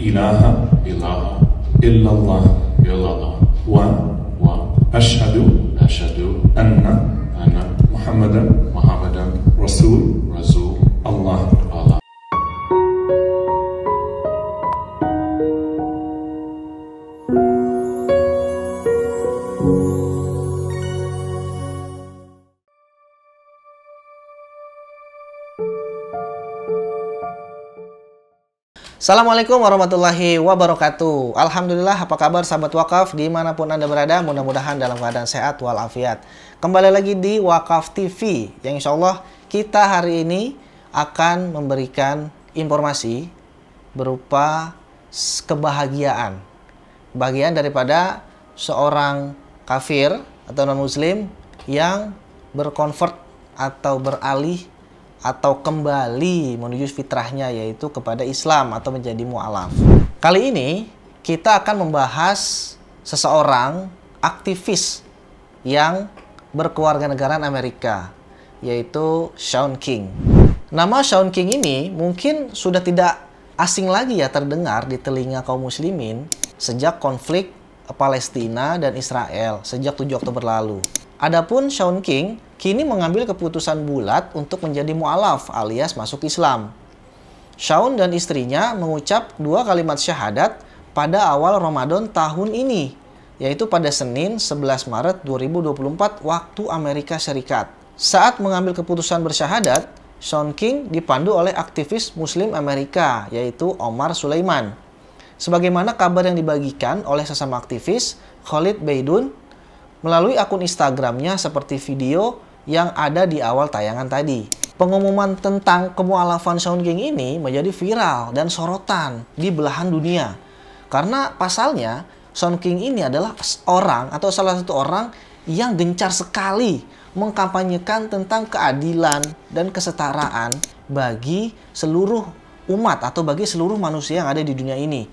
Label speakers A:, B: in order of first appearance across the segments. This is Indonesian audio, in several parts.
A: ilaha illallah wa ashhadu anna Muhammadan Rasul Allah.
B: Assalamualaikum warahmatullahi wabarakatuh. Alhamdulillah, apa kabar sahabat wakaf dimanapun Anda berada, mudah-mudahan dalam keadaan sehat walafiat. Kembali lagi di Wakaf TV yang insya Allah kita hari ini akan memberikan informasi berupa kebahagiaan. Bagian daripada seorang kafir atau non-muslim yang berkonvert atau beralih atau kembali menuju fitrahnya, yaitu kepada Islam atau menjadi mu'alaf. Kali ini kita akan membahas seseorang aktivis yang berkewarganegaraan Amerika, yaitu Shaun King. Nama Shaun King ini mungkin sudah tidak asing lagi ya terdengar di telinga kaum muslimin sejak konflik Palestina dan Israel sejak 7 Oktober lalu. Adapun Shaun King kini mengambil keputusan bulat untuk menjadi mu'alaf alias masuk Islam. Shaun dan istrinya mengucap 2 kalimat syahadat pada awal Ramadan tahun ini, yaitu pada Senin 11 Maret 2024 waktu Amerika Serikat. Saat mengambil keputusan bersyahadat, Shaun King dipandu oleh aktivis Muslim Amerika, yaitu Omar Sulaiman. Sebagaimana kabar yang dibagikan oleh sesama aktivis, Khalid Beidun, melalui akun Instagramnya seperti video yang ada di awal tayangan tadi. Pengumuman tentang kemu'alafan Shaun King ini menjadi viral dan sorotan di belahan dunia. Karena pasalnya, Shaun King ini adalah orang atau salah satu orang yang gencar sekali mengkampanyekan tentang keadilan dan kesetaraan bagi seluruh umat atau bagi seluruh manusia yang ada di dunia ini.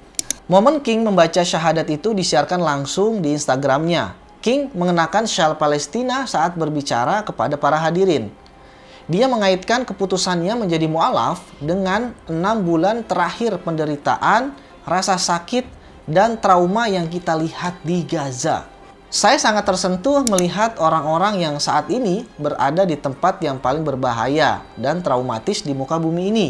B: Momen King membaca syahadat itu disiarkan langsung di Instagramnya. King mengenakan syal Palestina saat berbicara kepada para hadirin. Dia mengaitkan keputusannya menjadi mu'alaf dengan 6 bulan terakhir penderitaan, rasa sakit, dan trauma yang kita lihat di Gaza. Saya sangat tersentuh melihat orang-orang yang saat ini berada di tempat yang paling berbahaya dan traumatis di muka bumi ini.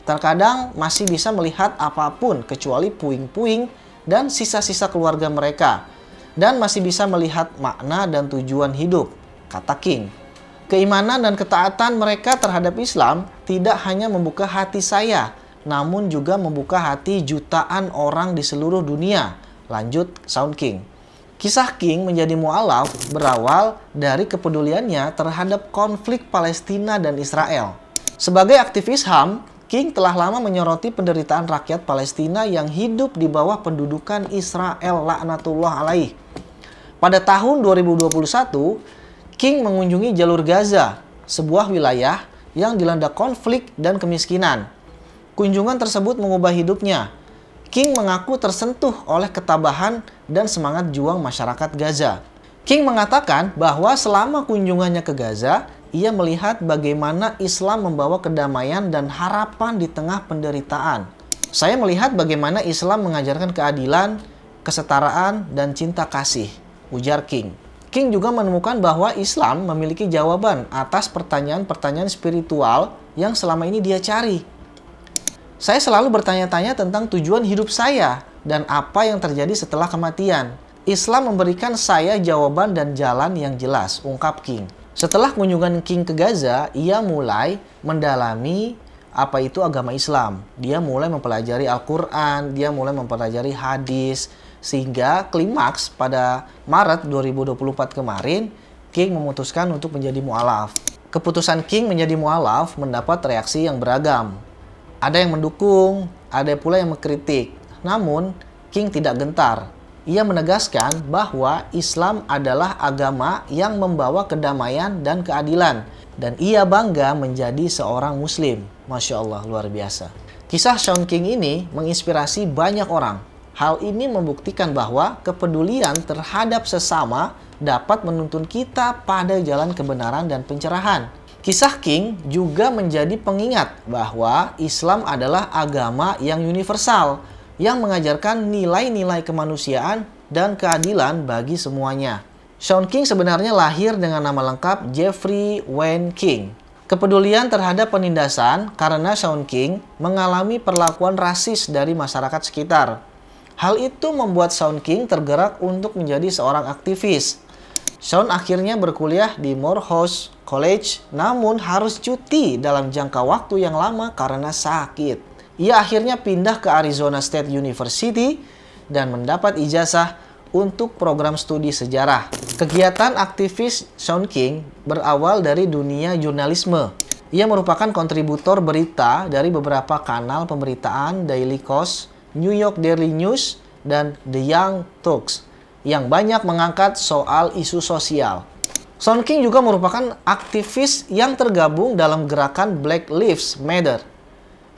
B: Terkadang masih bisa melihat apapun kecuali puing-puing dan sisa-sisa keluarga mereka. Dan masih bisa melihat makna dan tujuan hidup, kata King. Keimanan dan ketaatan mereka terhadap Islam tidak hanya membuka hati saya, namun juga membuka hati jutaan orang di seluruh dunia, lanjut Shaun King. Kisah King menjadi mu'alaf berawal dari kepeduliannya terhadap konflik Palestina dan Israel. Sebagai aktivis HAM, King telah lama menyoroti penderitaan rakyat Palestina yang hidup di bawah pendudukan Israel laknatullah alaih. Pada tahun 2021, King mengunjungi jalur Gaza, sebuah wilayah yang dilanda konflik dan kemiskinan. Kunjungan tersebut mengubah hidupnya. King mengaku tersentuh oleh ketabahan dan semangat juang masyarakat Gaza. King mengatakan bahwa selama kunjungannya ke Gaza, ia melihat bagaimana Islam membawa kedamaian dan harapan di tengah penderitaan. Saya melihat bagaimana Islam mengajarkan keadilan, kesetaraan, dan cinta kasih, ujar King. King juga menemukan bahwa Islam memiliki jawaban atas pertanyaan-pertanyaan spiritual yang selama ini dia cari. Saya selalu bertanya-tanya tentang tujuan hidup saya dan apa yang terjadi setelah kematian. Islam memberikan saya jawaban dan jalan yang jelas, ungkap King. Setelah kunjungan King ke Gaza, ia mulai mendalami apa itu agama Islam. Dia mulai mempelajari Al-Quran, dia mulai mempelajari hadis, sehingga klimaks pada Maret 2024 kemarin, King memutuskan untuk menjadi mu'alaf. Keputusan King menjadi mu'alaf mendapat reaksi yang beragam. Ada yang mendukung, ada pula yang mengkritik. Namun, King tidak gentar. Ia menegaskan bahwa Islam adalah agama yang membawa kedamaian dan keadilan. Dan ia bangga menjadi seorang muslim. Masya Allah, luar biasa. Kisah Shaun King ini menginspirasi banyak orang. Hal ini membuktikan bahwa kepedulian terhadap sesama dapat menuntun kita pada jalan kebenaran dan pencerahan. Kisah King juga menjadi pengingat bahwa Islam adalah agama yang universal, yang mengajarkan nilai-nilai kemanusiaan dan keadilan bagi semuanya. Shaun King sebenarnya lahir dengan nama lengkap Jeffrey Wayne King. Kepedulian terhadap penindasan karena Shaun King mengalami perlakuan rasis dari masyarakat sekitar. Hal itu membuat Shaun King tergerak untuk menjadi seorang aktivis. Shaun akhirnya berkuliah di Morehouse College, namun harus cuti dalam jangka waktu yang lama karena sakit. Ia akhirnya pindah ke Arizona State University dan mendapat ijazah untuk program studi sejarah. Kegiatan aktivis Shaun King berawal dari dunia jurnalisme. Ia merupakan kontributor berita dari beberapa kanal pemberitaan Daily Kos, New York Daily News, dan The Young Turks yang banyak mengangkat soal isu sosial. Shaun King juga merupakan aktivis yang tergabung dalam gerakan Black Lives Matter,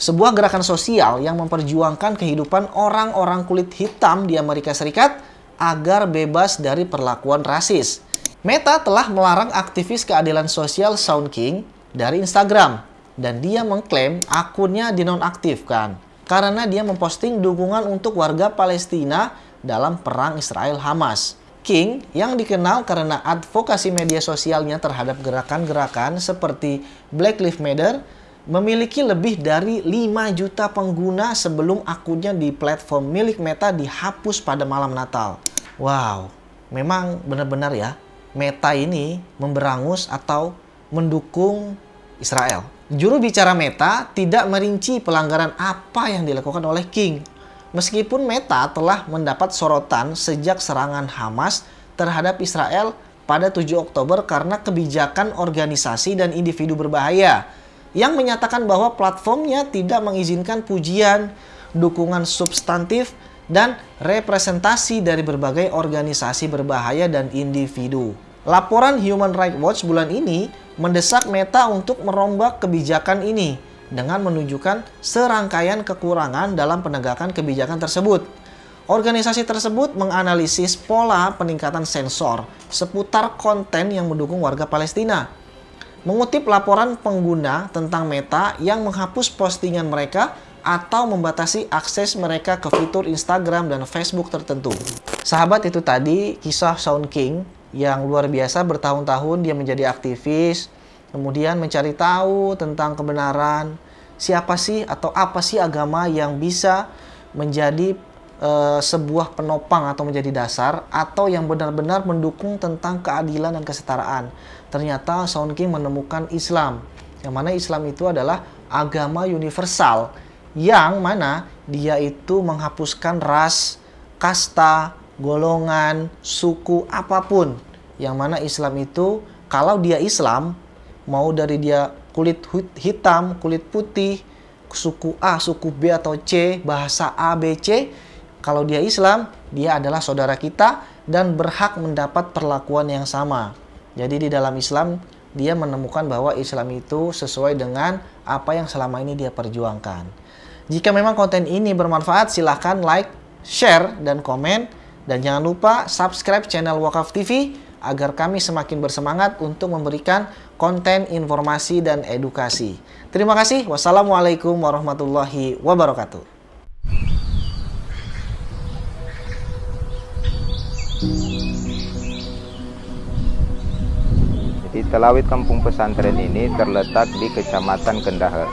B: sebuah gerakan sosial yang memperjuangkan kehidupan orang-orang kulit hitam di Amerika Serikat agar bebas dari perlakuan rasis. Meta telah melarang aktivis keadilan sosial Shaun King dari Instagram, dan dia mengklaim akunnya dinonaktifkan karena dia memposting dukungan untuk warga Palestina dalam perang Israel-Hamas. King, yang dikenal karena advokasi media sosialnya terhadap gerakan-gerakan seperti Black Lives Matter, memiliki lebih dari 5 juta pengguna sebelum akunnya di platform milik Meta dihapus pada malam Natal. Wow, memang benar-benar ya, Meta ini memberangus atau mendukung Israel. Juru bicara Meta tidak merinci pelanggaran apa yang dilakukan oleh King. Meskipun Meta telah mendapat sorotan sejak serangan Hamas terhadap Israel pada 7 Oktober karena kebijakan organisasi dan individu berbahaya yang menyatakan bahwa platformnya tidak mengizinkan pujian, dukungan substantif, dan representasi dari berbagai organisasi berbahaya dan individu. Laporan Human Rights Watch bulan ini mendesak Meta untuk merombak kebijakan ini dengan menunjukkan serangkaian kekurangan dalam penegakan kebijakan tersebut. Organisasi tersebut menganalisis pola peningkatan sensor seputar konten yang mendukung warga Palestina. Mengutip laporan pengguna tentang Meta yang menghapus postingan mereka atau membatasi akses mereka ke fitur Instagram dan Facebook tertentu. Sahabat, itu tadi kisah Shaun King yang luar biasa. Bertahun-tahun dia menjadi aktivis, kemudian mencari tahu tentang kebenaran, siapa sih atau apa sih agama yang bisa menjadi sebuah penopang atau menjadi dasar atau yang benar-benar mendukung tentang keadilan dan kesetaraan. Ternyata Shaun King menemukan Islam, yang mana Islam itu adalah agama universal, yang mana dia itu menghapuskan ras, kasta, golongan, suku, apapun. Yang mana Islam itu, kalau dia Islam, mau dari dia kulit hitam, kulit putih, suku A, suku B atau C, bahasa A, B, C, kalau dia Islam, dia adalah saudara kita dan berhak mendapat perlakuan yang sama. Jadi di dalam Islam, dia menemukan bahwa Islam itu sesuai dengan apa yang selama ini dia perjuangkan. Jika memang konten ini bermanfaat, silahkan like, share, dan komen. Dan jangan lupa subscribe channel Wakaf TV agar kami semakin bersemangat untuk memberikan konten informasi dan edukasi. Terima kasih. Wassalamualaikum warahmatullahi wabarakatuh.
C: Jadi Talawid Kampung Pesantren ini terletak di Kecamatan Kendahe,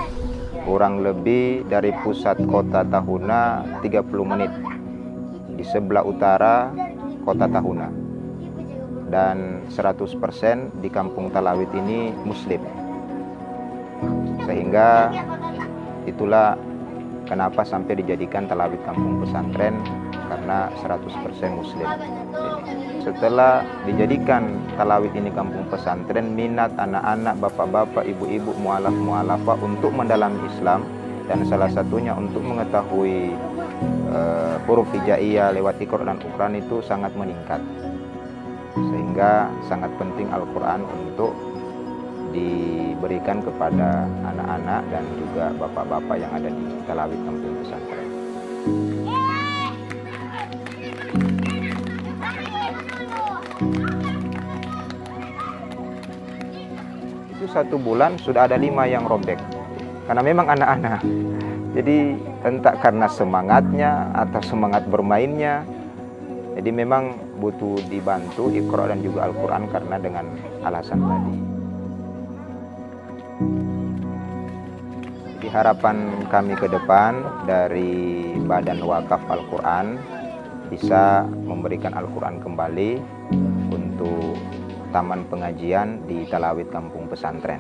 C: kurang lebih dari pusat kota Tahuna 30 menit, di sebelah utara kota Tahuna. Dan 100% di Kampung Talawid ini Muslim. Sehingga itulah kenapa sampai dijadikan Talawid Kampung Pesantren, karena 100% Muslim. Setelah dijadikan Talawid ini kampung pesantren, minat anak-anak, bapak-bapak, ibu-ibu, mu'alaf-mu'alafah untuk mendalami Islam, dan salah satunya untuk mengetahui huruf hijaiyah lewat Iqra dan Uqran itu sangat meningkat. Sehingga sangat penting Al-Quran untuk diberikan kepada anak-anak dan juga bapak-bapak yang ada di Talawid kampung pesantren. Itu 1 bulan sudah ada 5 yang robek, karena memang anak-anak Jadi entah karena semangatnya atau semangat bermainnya, jadi memang butuh dibantu Iqra dan juga Al-Quran karena dengan alasan tadi. Jadi harapan kami ke depan dari Badan Wakaf Al-Quran bisa memberikan Al-Quran kembali untuk taman pengajian di Talawid Kampung Pesantren.